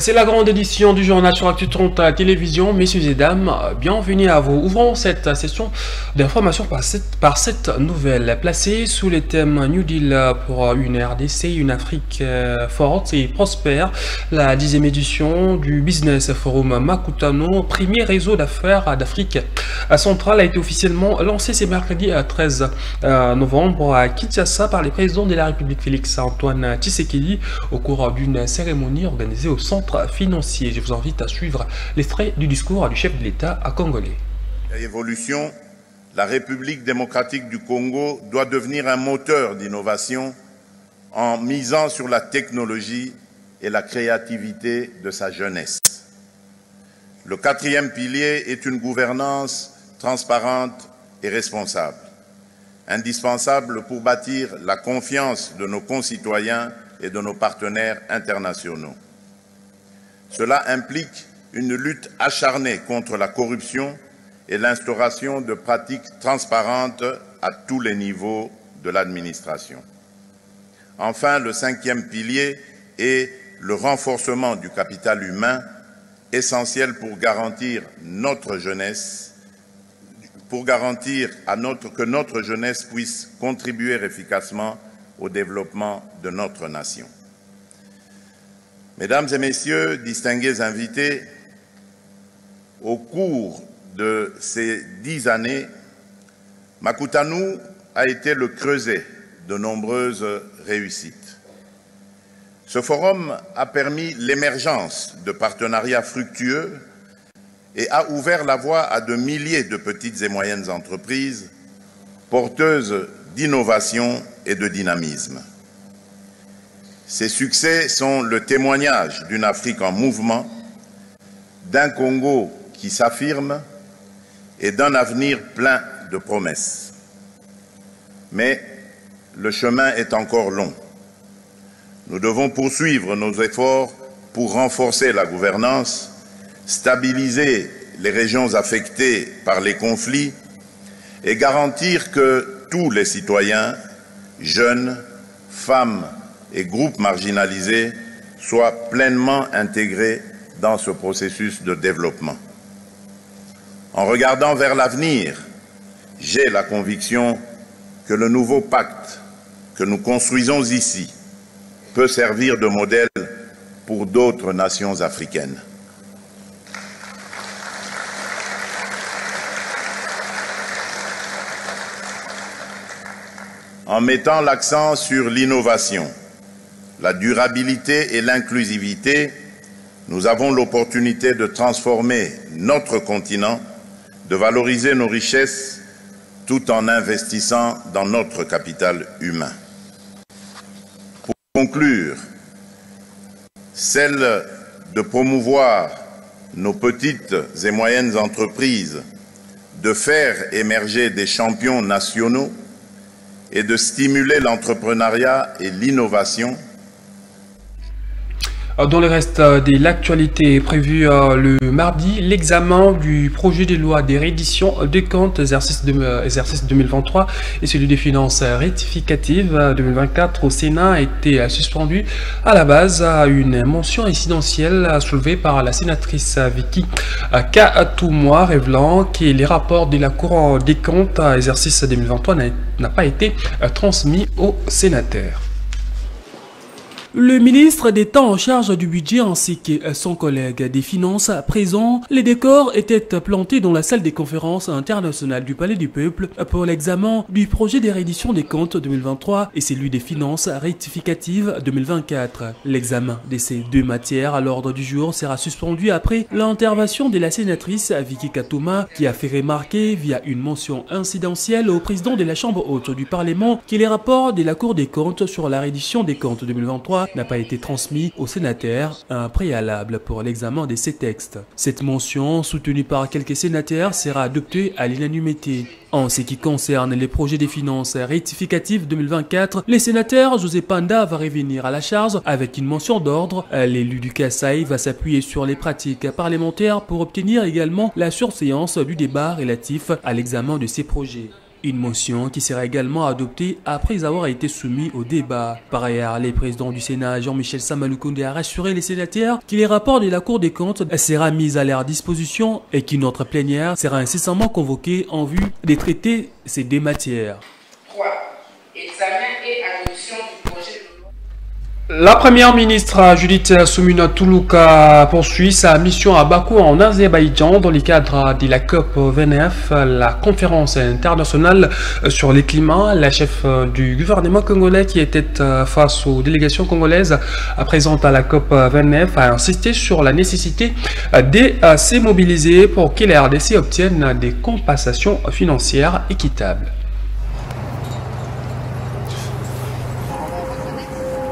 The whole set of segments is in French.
C'est la grande édition du journal sur Actu 30 à la télévision. Messieurs et dames, bienvenue à vous. Ouvrons cette session d'information par cette nouvelle placée sous les thèmes New Deal pour une RDC, une Afrique forte et prospère. La 10e édition du Business Forum Makutano, premier réseau d'affaires d'Afrique centrale, a été officiellement lancé ce mercredi 13 novembre à Kinshasa par les présidents de la République Félix-Antoine Tshisekedi au cours d'une cérémonie organisée au centre financier. Je vous invite à suivre l'extrait du discours du chef de l'État congolais. Évolution, la République démocratique du Congo doit devenir un moteur d'innovation en misant sur la technologie et la créativité de sa jeunesse. Le 4e pilier est une gouvernance transparente et responsable, indispensable pour bâtir la confiance de nos concitoyens et de nos partenaires internationaux. Cela implique une lutte acharnée contre la corruption et l'instauration de pratiques transparentes à tous les niveaux de l'administration. Enfin, le 5e pilier est le renforcement du capital humain, essentiel pour garantir notre jeunesse, que notre jeunesse puisse contribuer efficacement au développement de notre nation. Mesdames et messieurs, distingués invités, au cours de ces 10 années, Makutano a été le creuset de nombreuses réussites. Ce forum a permis l'émergence de partenariats fructueux et a ouvert la voie à de milliers de petites et moyennes entreprises porteuses d'innovation et de dynamisme. Ces succès sont le témoignage d'une Afrique en mouvement, d'un Congo qui s'affirme et d'un avenir plein de promesses. Mais le chemin est encore long. Nous devons poursuivre nos efforts pour renforcer la gouvernance, stabiliser les régions affectées par les conflits et garantir que tous les citoyens, jeunes, femmes et groupes marginalisés soient pleinement intégrés dans ce processus de développement. En regardant vers l'avenir, j'ai la conviction que le nouveau pacte que nous construisons ici peut servir de modèle pour d'autres nations africaines. En mettant l'accent sur l'innovation, la durabilité et l'inclusivité, nous avons l'opportunité de transformer notre continent, de valoriser nos richesses tout en investissant dans notre capital humain. Pour conclure, celle de promouvoir nos petites et moyennes entreprises, de faire émerger des champions nationaux et de stimuler l'entrepreneuriat et l'innovation. Dans le reste de l'actualité est prévu le mardi, l'examen du projet de loi des rééditions des comptes exercice 2023 et celui des finances rectificatives 2024 au Sénat a été suspendu à la base à une mention incidentielle soulevée par la sénatrice Vicky Katoumoua, révélant que les rapports de la Cour des comptes exercice 2023 n'a pas été transmis aux sénateurs. Le ministre d'État en charge du budget ainsi que son collègue des finances présents, les décors étaient plantés dans la salle des conférences internationales du Palais du Peuple pour l'examen du projet de réédition des comptes 2023 et celui des finances rectificatives 2024. L'examen de ces deux matières à l'ordre du jour sera suspendu après l'intervention de la sénatrice Vicky Katoumoua qui a fait remarquer via une mention incidentielle au président de la Chambre haute du Parlement que les rapports de la Cour des comptes sur la réédition des comptes 2023 n'a pas été transmis aux sénateurs, un préalable pour l'examen de ces textes. Cette mention, soutenue par quelques sénateurs, sera adoptée à l'unanimité. En ce qui concerne les projets des finances rectificatives 2024, les sénateurs José Panda va revenir à la charge avec une mention d'ordre. L'élu du Kasaï va s'appuyer sur les pratiques parlementaires pour obtenir également la surséance du débat relatif à l'examen de ces projets. Une motion qui sera également adoptée après avoir été soumise au débat. Par ailleurs, le président du Sénat, Jean-Michel Samaloukonde, a rassuré les sénateurs que les rapports de la Cour des comptes sera mis à leur disposition et qu'une autre plénière sera incessamment convoquée en vue de traiter ces deux matières. 3. Examen et adoption du projet de loi. La première ministre Judith Suminwa Tuluka poursuit sa mission à Bakou en Azerbaïdjan dans le cadre de la COP29, la conférence internationale sur le climat. La chef du gouvernement congolais qui était face aux délégations congolaises présentes à la COP29 a insisté sur la nécessité de se mobiliser pour que la RDC obtienne des compensations financières équitables.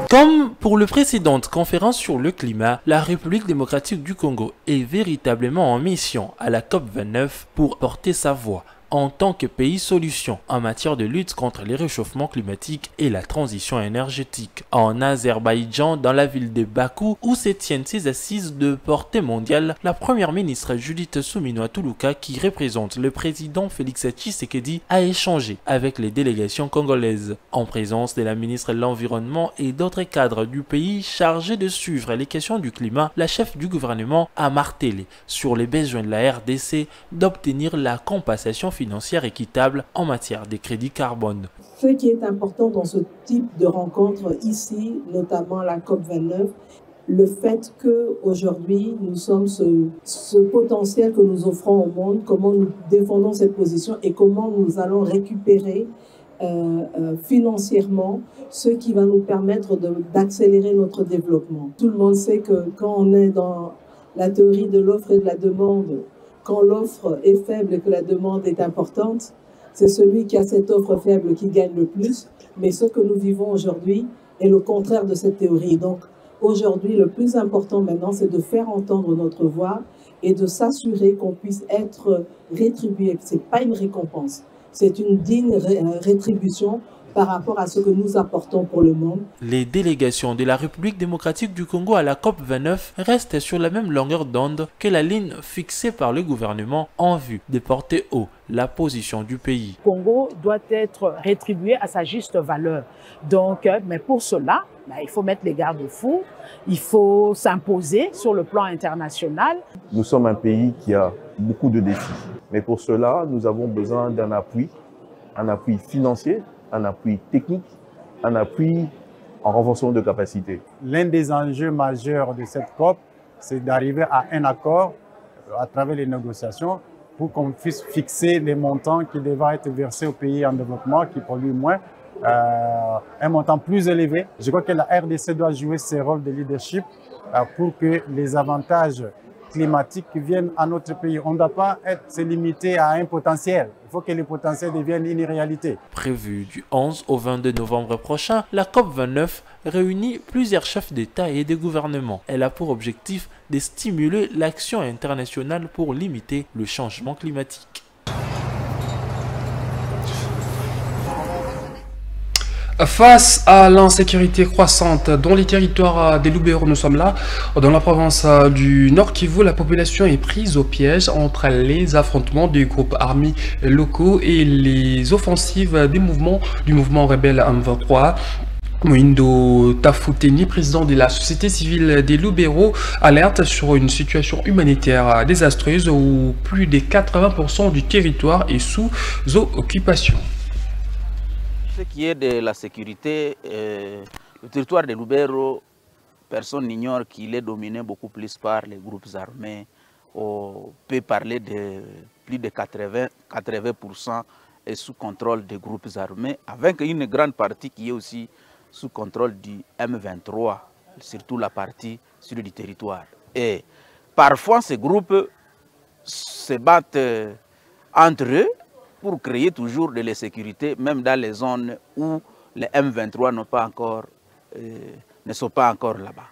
Comme pour le précédente conférence sur le climat, la République démocratique du Congo est véritablement en mission à la COP29 pour porter sa voix en tant que pays solution en matière de lutte contre les réchauffements climatiques et la transition énergétique. En Azerbaïdjan, dans la ville de Bakou, où se tiennent ces assises de portée mondiale, la première ministre Judith Suminwa Tuluka, qui représente le président Félix Tshisekedi, a échangé avec les délégations congolaises. En présence de la ministre de l'Environnement et d'autres cadres du pays chargés de suivre les questions du climat, la chef du gouvernement a martelé sur les besoins de la RDC d'obtenir la compensation financière équitable en matière de crédits carbone. Ce qui est important dans ce type de rencontre ici, notamment la COP29, le fait qu'aujourd'hui nous sommes ce potentiel que nous offrons au monde, comment nous défendons cette position et comment nous allons récupérer financièrement ce qui va nous permettre d'accélérer notre développement. Tout le monde sait que quand on est dans la théorie de l'offre et de la demande, quand l'offre est faible et que la demande est importante, c'est celui qui a cette offre faible qui gagne le plus. Mais ce que nous vivons aujourd'hui est le contraire de cette théorie. Donc aujourd'hui, le plus important maintenant, c'est de faire entendre notre voix et de s'assurer qu'on puisse être rétribué. Ce n'est pas une récompense, c'est une digne rétribution par rapport à ce que nous apportons pour le monde. Les délégations de la République démocratique du Congo à la COP29 restent sur la même longueur d'onde que la ligne fixée par le gouvernement en vue de porter haut la position du pays. Le Congo doit être rétribué à sa juste valeur. Donc, mais pour cela, il faut mettre les garde-fous, il faut s'imposer sur le plan international. Nous sommes un pays qui a beaucoup de défis. Mais pour cela, nous avons besoin d'un appui financier, un appui technique, un appui en renforcement de capacité. L'un des enjeux majeurs de cette COP, c'est d'arriver à un accord à travers les négociations pour qu'on puisse fixer les montants qui devraient être versés aux pays en développement qui polluent moins, un montant plus élevé. Je crois que la RDC doit jouer ses rôles de leadership pour que les avantages climatiques qui viennent à notre pays. On ne doit pas se limiter à un potentiel. Il faut que le potentiel devienne une réalité. Prévu du 11 au 22 novembre prochain, la COP29 réunit plusieurs chefs d'État et de gouvernement. Elle a pour objectif de stimuler l'action internationale pour limiter le changement climatique. Face à l'insécurité croissante dans les territoires des Lubero, nous sommes là, dans la province du Nord Kivu, la population est prise au piège entre les affrontements des groupes armés locaux et les offensives du mouvement rebelle M23. Moindo Tafouteni, président de la société civile des Lubero, alerte sur une situation humanitaire désastreuse où plus de 80% du territoire est sous occupation. Ce qui est de la sécurité, le territoire de Lubero, personne n'ignore qu'il est dominé beaucoup plus par les groupes armés. On peut parler de plus de 80% est sous contrôle des groupes armés, avec une grande partie qui est aussi sous contrôle du M23, surtout la partie sud du territoire. Et parfois, ces groupes se battent entre eux pour créer toujours de l'insécurité, même dans les zones où les M23 ne sont pas encore là-bas.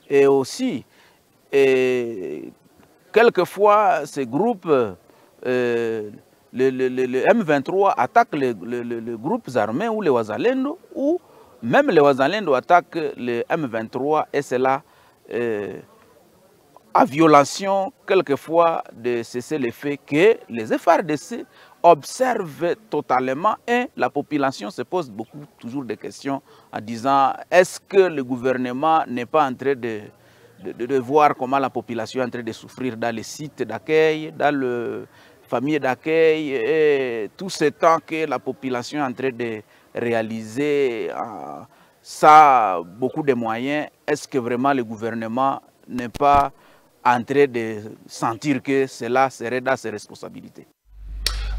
Et aussi, quelquefois, ces groupes, le M23 attaque les groupes armés ou les Wazalendo, ou même les Wazalendo attaquent le M23, et c'est là, à violation, quelquefois, de cesser le fait que les FARDC observe totalement et la population se pose toujours des questions en disant est-ce que le gouvernement n'est pas en train de voir comment la population est en train de souffrir dans les sites d'accueil, dans les familles d'accueil, et tout ce temps que la population est en train de réaliser ça, beaucoup de moyens, est-ce que vraiment le gouvernement n'est pas en train de sentir que cela serait dans ses responsabilités?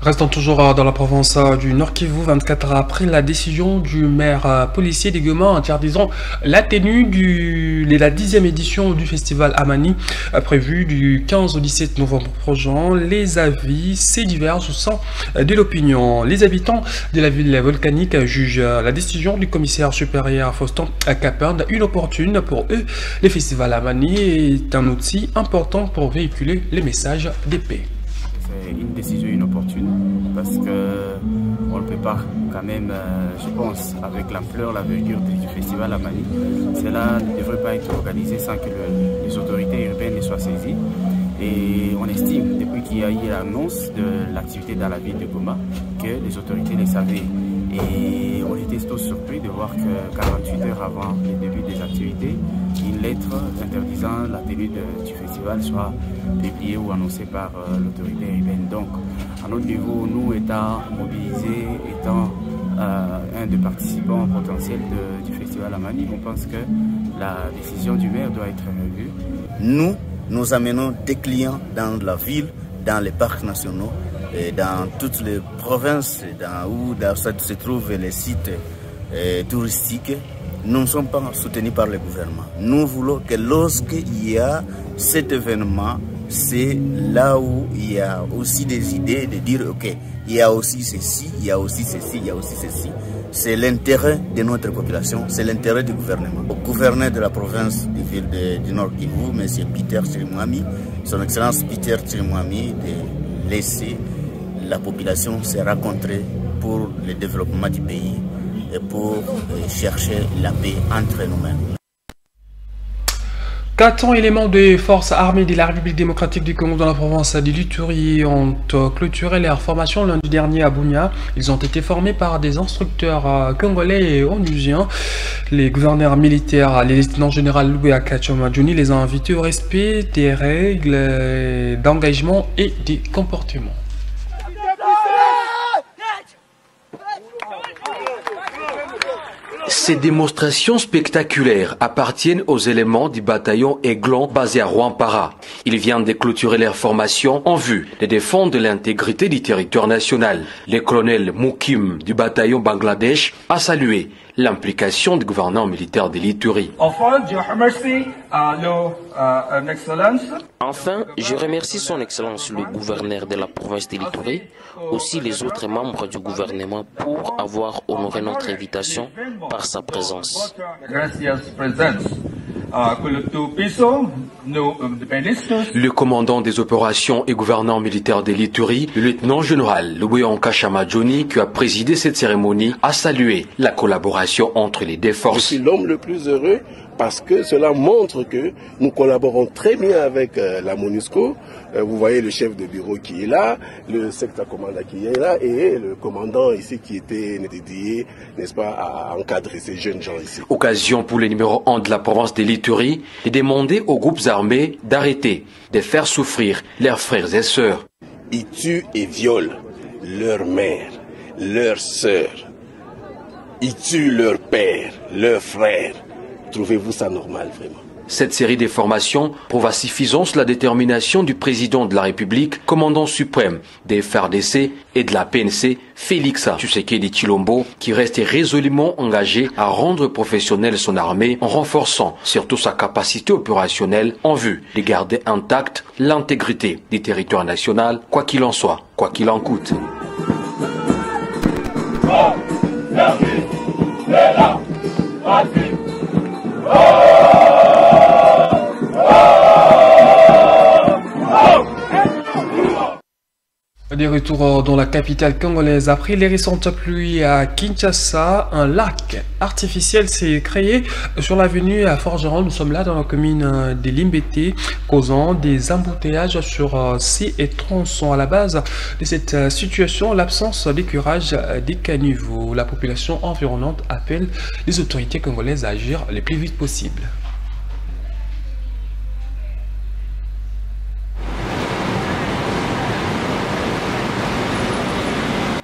Restons toujours dans la province du Nord Kivu, 24 heures après la décision du maire policier de Goma interdisant la tenue de la 10e édition du festival Amani prévue du 15 au 17 novembre prochain. Les avis, c'est divers au sein de l'opinion. Les habitants de la ville volcanique jugent la décision du commissaire supérieur Faustin Caperne inopportune. Pour eux, le festival Amani est un outil important pour véhiculer les messages de paix. C'est une décision inopportune parce qu'on ne peut pas quand même, je pense, avec l'ampleur, l'envergure du festival Amani, cela ne devrait pas être organisé sans que les autorités urbaines ne soient saisies. Et on estime, depuis qu'il y a eu l'annonce de l'activité dans la ville de Goma, que les autorités les savaient. Et on était tous surpris de voir que 48 heures avant le début des activités, une lettre interdisant la tenue du festival soit publiée ou annoncée par l'autorité urbaine. Donc, à notre niveau, nous étant mobilisés, étant un des participants potentiels du festival Amani, on pense que la décision du maire doit être revue. Nous amenons des clients dans la ville, dans les parcs nationaux, et dans toutes les provinces où se trouvent les sites touristiques. Nous ne sommes pas soutenus par le gouvernement. Nous voulons que lorsqu'il y a cet événement, c'est là où il y a aussi des idées de dire ok, il y a aussi ceci, il y a aussi ceci, il y a aussi ceci. C'est l'intérêt de notre population, c'est l'intérêt du gouvernement. Le gouverneur de la province du Nord Kivu, M. Peter Chirimwami, son Excellence Peter Chirimwami, de laisser la population se rencontrer pour le développement du pays et pour chercher la paix entre nous-mêmes. 400 éléments des forces armées de la République démocratique du Congo dans la province de l'Ituri ont clôturé leur formation lundi dernier à Bunia. Ils ont été formés par des instructeurs congolais et onusiens. Les gouverneurs militaires, les lieutenants général Loué Kachoma Jouni, les ont invités au respect des règles d'engagement et des comportements. Ces démonstrations spectaculaires appartiennent aux éléments du bataillon Aiglon basé à Rwampara. Ils viennent de clôturer leur formation en vue de défendre l'intégrité du territoire national. Le colonel Moukim du bataillon Bangladesh a salué l'implication du gouverneur militaire de l'Ituri. Enfin, je remercie Enfin, je remercie son Excellence le gouverneur de la province de l'Ituri, aussi les autres membres du gouvernement pour avoir honoré notre invitation par sa présence. Le commandant des opérations et gouverneur militaire de l'Ituri, le lieutenant-général Loué Kachoma Jouni, qui a présidé cette cérémonie, a salué la collaboration entre les deux forces. Je suis l'homme le plus heureux parce que cela montre que nous collaborons très bien avec la MONUSCO. Vous voyez le chef de bureau qui est là, le secteur commandant qui est là et le commandant ici qui était dédié, n'est-ce pas, à encadrer ces jeunes gens ici. Occasion pour le numéro 1 de la province de l'Ituri de demander aux groupes armés d'arrêter de faire souffrir leurs frères et sœurs. Ils tuent et violent leurs mères, leurs sœurs. Ils tuent leurs pères, leurs frères. Trouvez-vous ça normal, vraiment? Cette série de formations prouve à suffisance la détermination du président de la République, commandant suprême des FARDC et de la PNC, Félix Tshisekedi Tshilombo, qui reste résolument engagé à rendre professionnelle son armée en renforçant surtout sa capacité opérationnelle en vue de garder intacte l'intégrité du territoire national, quoi qu'il en soit, quoi qu'il en coûte. Des Allez, retour dans la capitale congolaise. Après les récentes pluies à Kinshasa, un lac artificiel s'est créé sur l'avenue à Forgeron. Nous sommes là dans la commune de Limbete, causant des embouteillages sur 6 et tronçons. À la base de cette situation, l'absence d'écurage des caniveaux. La population environnante appelle les autorités congolaises à agir le plus vite possible.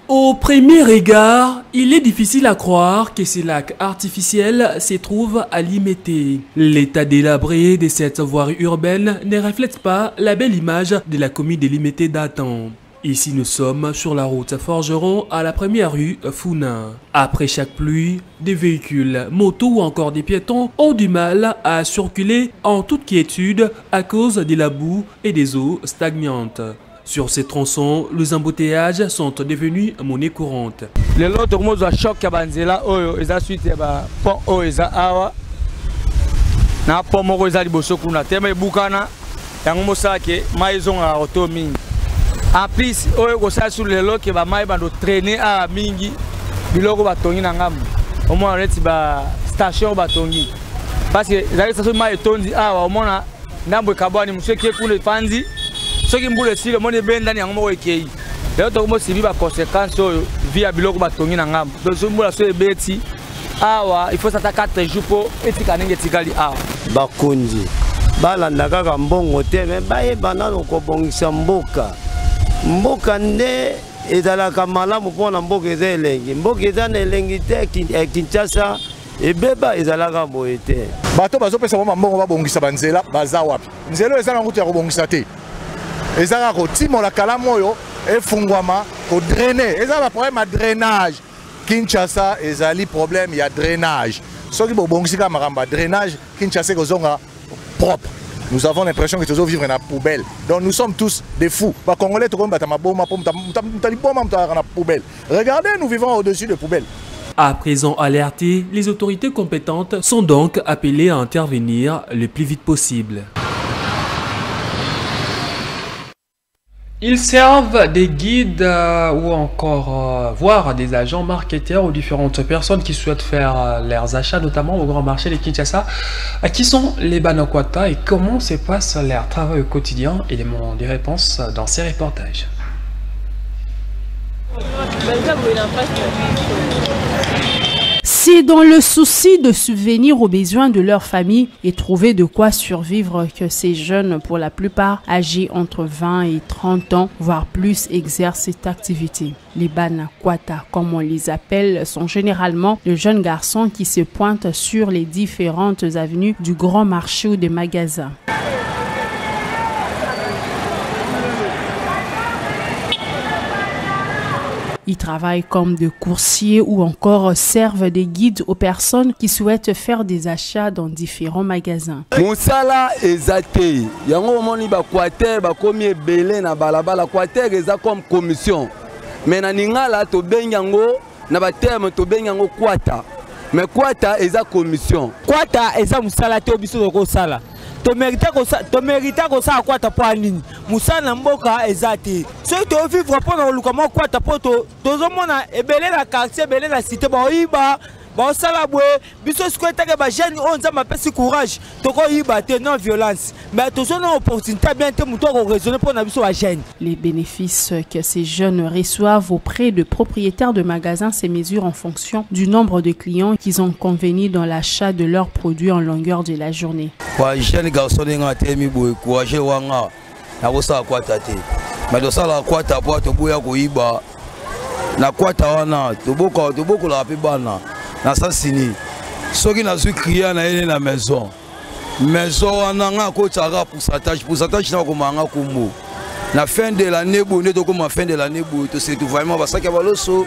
Au premier regard, il est difficile à croire que ces lacs artificiels se trouvent à Limbete. L'état délabré de cette voirie urbaine ne reflète pas la belle image de la commune de Limbete d'antan. Ici, nous sommes sur la route Forgeron à la première rue Funa. Après chaque pluie, des véhicules, motos ou encore des piétons ont du mal à circuler en toute quiétude à cause de la boue et des eaux stagnantes. Sur ces tronçons, les embouteillages sont devenus monnaie courante. Les autres mots de choc à Banzela, ils ont suite à pont, ils ont awa. Na pont moko ils ont liboso kuna. Tema bukana, yango mosake maison à auto mingi. En plus, ils ont sur les lots qui va maï bando traîner à mingi. Biloko batongi na ngam. Au moins on ba station batongi. Parce que la station maï tondi awa au moins ndambo kabani monsieur qui pour les fanzi. Ce qui me dit, le monde est bien dans le monde qui est. Les autres mots suivis par conséquence via biloko batongi na ngam. Donc ce mot c'est beti. Awa, il faut s'attaquer 4 jours pour etika nenge tikali awa. Bakonzi. Balanda kaka mbongo te mais baye banano ko bongisa mboka. Mboka nde ezalaka malamu mpona mboka eza elengi. Mboka eza na elengi te Kinshasa ebeba ezalaka boye te. Bato bazopesa mwa mbongo babongisa banzela baza wapi? Nzelo eza na ngutu ya kobongisa te. Ezala ko timola kalamu oyo efungwama ko drainer. Ezala problème à drainage. Kinshasa ezali problème ya drainage. Soki bo bongisika makamba drainage Kinshasa kozonga propre. Nous avons l'impression que tous vivent dans la poubelle. Donc nous sommes tous des fous. Les Congolais tout comme la poubelle. Regardez, nous vivons au-dessus de poubelles. À présent alertés, les autorités compétentes sont donc appelées à intervenir le plus vite possible. Ils servent des guides ou encore voir des agents marketeurs ou différentes personnes qui souhaitent faire leurs achats, notamment au grand marché de Kinshasa. Qui sont les Banakwata et comment se passe leur travail au quotidien? Éléments de réponse dans ces reportages. C'est dans le souci de subvenir aux besoins de leur famille et trouver de quoi survivre que ces jeunes, pour la plupart âgés entre 20 et 30 ans, voire plus, exercent cette activité. Les Banakwata, comme on les appelle, sont généralement de jeunes garçons qui se pointent sur les différentes avenues du grand marché ou des magasins. Ils travaillent comme des coursiers ou encore servent des guides aux personnes qui souhaitent faire des achats dans différents magasins. Moussala ezate, yango moni ba quarter ba komi ebele na balabala quarter eza comme commission. Mais na ningala to benyango na ba terme to benyango kwata. Mais kwata eza commission. Kwata eza moussala te obiso ko sala. To mérita ko sa kwata po anini. Musana mboka ezate. Ceux qui vivent pendant le comment kwata po to zomona ebele na quartier ebele na cité ba oyiba ba sala bwe biso skweta ke ba jeune on za mapesi courage to ko yiba te non violence. Mais to zona opportunité bien te muto ko raisonner pour na biso ba jeune. Les bénéfices que ces jeunes reçoivent auprès de propriétaires de magasins se mesurent en fonction du nombre de clients qu'ils ont convenu dans l'achat de leurs produits en longueur de la journée. Kwa jeune garçon nga temi boy courage wanga na ko sa kwata te. Mais do sala kwata po to boya ko yiba na kwata wana to boko la pe bana na sasini soki na zu crier na yene na maison wana nga ko tsaka pourcentage na ko manga kumbo na fin de l'année bonne to ko ma fin de l'année bo to c'est vraiment ba saka baloso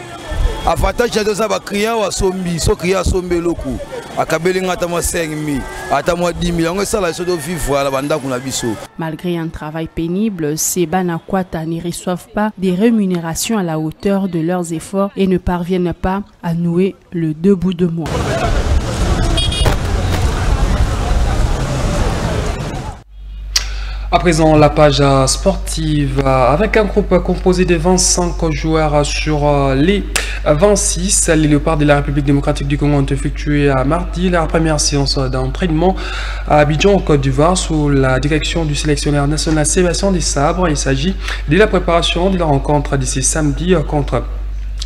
avantage de ça ba crier wa sombi so crier sombe loko akabeli ngata mo 5000 ata mo 10000 yango sala so do vivre la banda kuna biso. Malgré un travail pénible, ces Banakwata ne reçoivent pas des rémunérations à la hauteur de leurs efforts et ne parviennent pas à nouer le deux bouts de mois. À présent, la page sportive, avec un groupe composé de 25 joueurs sur les 26, les Léopards de la République démocratique du Congo ont effectué à mardi la première séance d'entraînement à Abidjan, au Côte d'Ivoire, sous la direction du sélectionneur national Sébastien Desabre. Il s'agit de la préparation de la rencontre d'ici samedi contre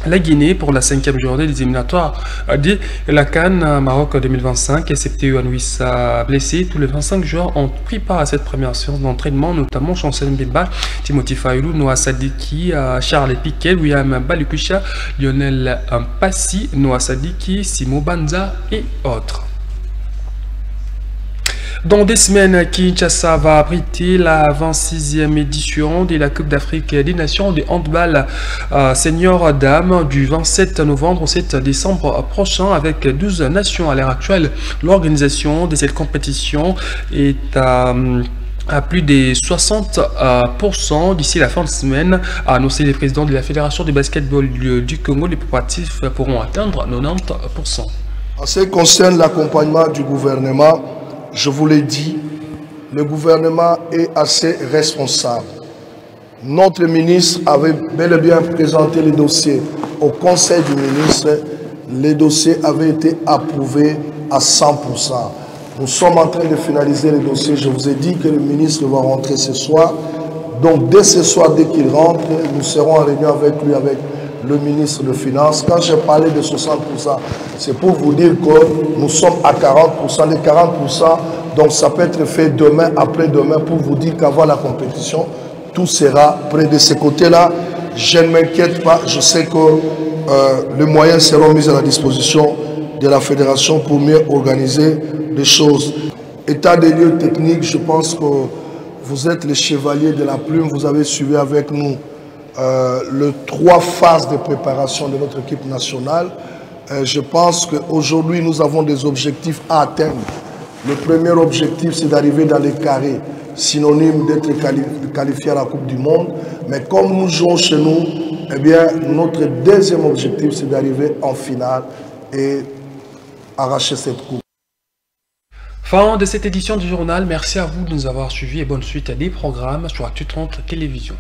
la Guinée pour la 5e journée des éliminatoires de la CAN Maroc 2025. Et CPTU Anouissa blessé. Tous les 25 joueurs ont pris part à cette première séance d'entraînement, notamment Chancel Mbemba, Timothy Fayoulou, Noah Sadiki, Charles Piquet, William Balukusha, Lionel Mpassi, Noah Sadiki, Simo Banza et autres. Dans des semaines, Kinshasa va abriter la 26e édition de la Coupe d'Afrique des Nations de handball senior dames du 27 novembre au 7 décembre prochain avec 12 nations à l'heure actuelle. L'organisation de cette compétition est à plus de 60% d'ici la fin de semaine, a annoncé le président de la Fédération de basketball du Congo. Les préparatifs pourront atteindre 90%. En ce qui concerne l'accompagnement du gouvernement, je vous l'ai dit, le gouvernement est assez responsable. Notre ministre avait bel et bien présenté les dossiers au Conseil du ministre. Les dossiers avaient été approuvés à 100%. Nous sommes en train de finaliser les dossiers. Je vous ai dit que le ministre va rentrer ce soir. Donc dès ce soir, dès qu'il rentre, nous serons en réunion avec lui, avec le ministre des Finances. Quand j'ai parlé de 60%, c'est pour vous dire que nous sommes à 40%. Les 40%, donc ça peut être fait demain, après-demain, pour vous dire qu'avant la compétition, tout sera prêt. De ce côté-là, je ne m'inquiète pas. Je sais que les moyens seront mis à la disposition de la fédération pour mieux organiser les choses. État des lieux techniques, je pense que vous êtes les chevaliers de la plume. Vous avez suivi avec nous les 3 phases de préparation de notre équipe nationale. Je pense qu'aujourd'hui, nous avons des objectifs à atteindre. Le premier objectif, c'est d'arriver dans les carrés, synonyme d'être qualifié à la Coupe du Monde. Mais comme nous jouons chez nous, eh bien, notre deuxième objectif, c'est d'arriver en finale et arracher cette coupe. Fin de cette édition du journal. Merci à vous de nous avoir suivis et bonne suite à des programmes sur Actu 30 Télévision.